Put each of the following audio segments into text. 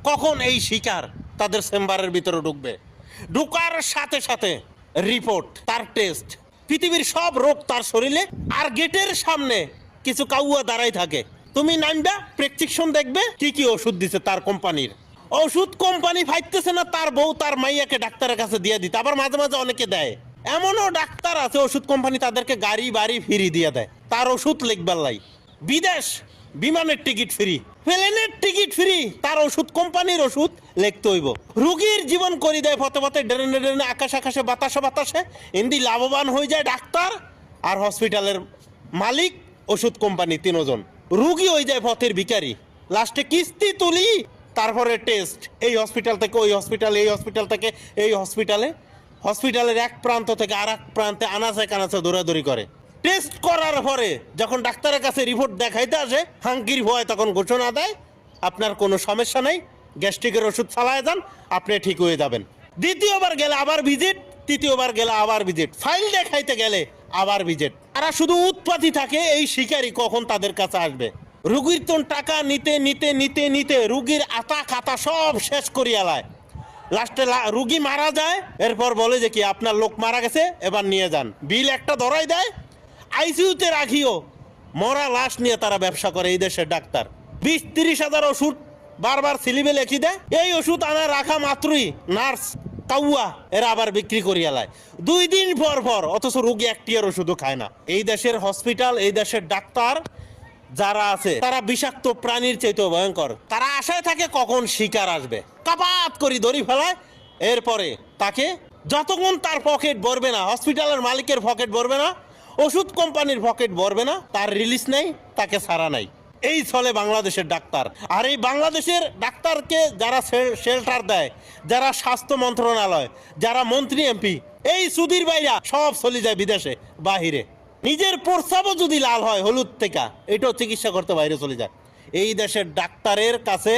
কখন এই শিকার তাদের চেম্বারের ভিতরে ঢুকবে। ঢুকার সাথে সাথে রিপোর্ট, তার টেস্ট, পৃথিবীর সব রোগ তার শরীরে। আর গেটের সামনে কিছু কাউয়া দাঁড়াই থাকে, তুমি নামবা, প্রেসক্রিপশন দেখবে কি কি ওষুধ দিছে তার কোম্পানির। ওষুধ কোম্পানি ফাইতেছে না তার বউ তার মাইয়াকে ডাক্তারের কাছে দিয়ে দিতে, আবার মাঝে মাঝে অনেকে দেয়। এমনও ডাক্তার আছে ওষুধ কোম্পানি তাদেরকে গাড়ি বাড়ি ফ্রি দিয়ে দেয় তার ওষুধ লিখবার লাই। বিদেশ বিমানের টিকিট ফ্রি, প্লেনের টিকিট ফ্রি, তার ওষুধ কোম্পানির ওষুধ লিখতে হইব। রুগীর জীবন করে দেয় পথে পথে, ড্রেনে ড্রেনে, আকাশ আকাশে, বাতাসে বাতাসে। এমনি লাভবান হয়ে যায় ডাক্তার আর হসপিটালের মালিক, ওষুধ কোম্পানি, তিনজন। রুগী হয়ে যায় পথের ভিখারি। লাস্টে কিস্তি তুলি, তারপরে টেস্ট, এই হসপিটাল থেকে ওই হসপিটাল, এই হসপিটাল থেকে এই হসপিটালে, হসপিটালের এক প্রান্ত থেকে আর এক প্রান্তে আনাচে কানাচে দৌড়াদৌড়ি করে। টেস্ট করার পরে যখন ডাক্তারের কাছে রিপোর্ট দেখাইতে আসে, হাঙ্কির ভয় তখন ঘোষণা দেয় আপনার কোনো সমস্যা নেই, গ্যাস্ট্রিকের ওষুধ চালায় যান, আপনি ঠিক হয়ে যাবেন। দ্বিতীয়বার গেলে আবার ভিজিট, তৃতীয়বার গেলে আবার ভিজিট, ফাইল দেখাইতে গেলে আবার ভিজিট। তারা শুধু উৎপাতি থাকে এই শিকারী কখন তাদের কাছে আসবে। রুগীর তো টাকা নিতে নিতে নিতে নিতে রুগীর আতা খাতা সব শেষ করিয়া লায়। লাস্টে রুগী মারা যায়, এরপর বলে যে কি আপনার লোক মারা গেছে, এবার নিয়ে যান। বিল একটা ধরাই দেয়, আইসিইউতে রাখিও। মরা লাশ নিয়ে তারা ব্যবসা করে এই দেশের ডাক্তার। 20-30 হাজার ওষুধ বারবার সিলিবে লেখি দেয়, এই ওষুধ আনা রাখা মাত্রই নার্স কাউয়া এরা আবার বিক্রি করিয়া লায় 2 দিন পর পর, অথচ রুগী একটিয়ার ওষুধও খায় না। এই দেশের হসপিটাল, এই দেশের ডাক্তার যারা আছে তারা বিষাক্ত প্রাণীর চাইতেও ভয়ঙ্কর। তারা আশায় থাকে কখন শিকার আসবে, কাপাত করি দড়ি ফেলায়। এরপরে তাকে যতক্ষণ তার পকেট ভরবে না, হসপিটালের মালিকের পকেট ভরবে না, ওষুধ কোম্পানির পকেট ভরবে না, তার রিলিজ নেই, তাকে ছাড়া নাই। এই চলে বাংলাদেশের ডাক্তার। আর এই বাংলাদেশের ডাক্তারকে যারা শেল্টার দেয়, যারা স্বাস্থ্য মন্ত্রণালয়, যারা মন্ত্রী এমপি, এই সুধীর ভাইরা সব চলে যায় বিদেশে, বাহিরে। নিজের প্রস্রাবও যদি লাল হয় হলুদ থেকে, এটাও চিকিৎসা করতে বাইরে চলে যায়। এই দেশের ডাক্তারের কাছে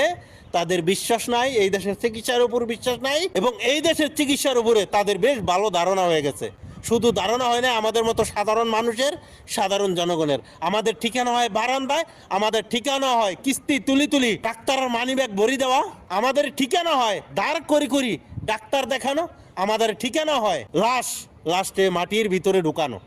তাদের বিশ্বাস নাই, এই দেশের চিকিৎসার উপর বিশ্বাস নাই, এবং এই দেশের চিকিৎসার উপরে তাদের বেশ ভালো ধারণা হয়ে গেছে। শুধু ধারণা হয় না, আমাদের মতো সাধারণ মানুষের, সাধারণ জনগণের। আমাদের ঠিকানা হয় বারান্দায়, আমাদের ঠিকানা হয় কিস্তি তুলি তুলি ডাক্তারের মানিব্যাগ ভরি দেওয়া, আমাদের ঠিকানা হয় দাঁড় করি করি ডাক্তার দেখানো, আমাদের ঠিকানা হয় লাস্টে মাটির ভিতরে ঢুকানো।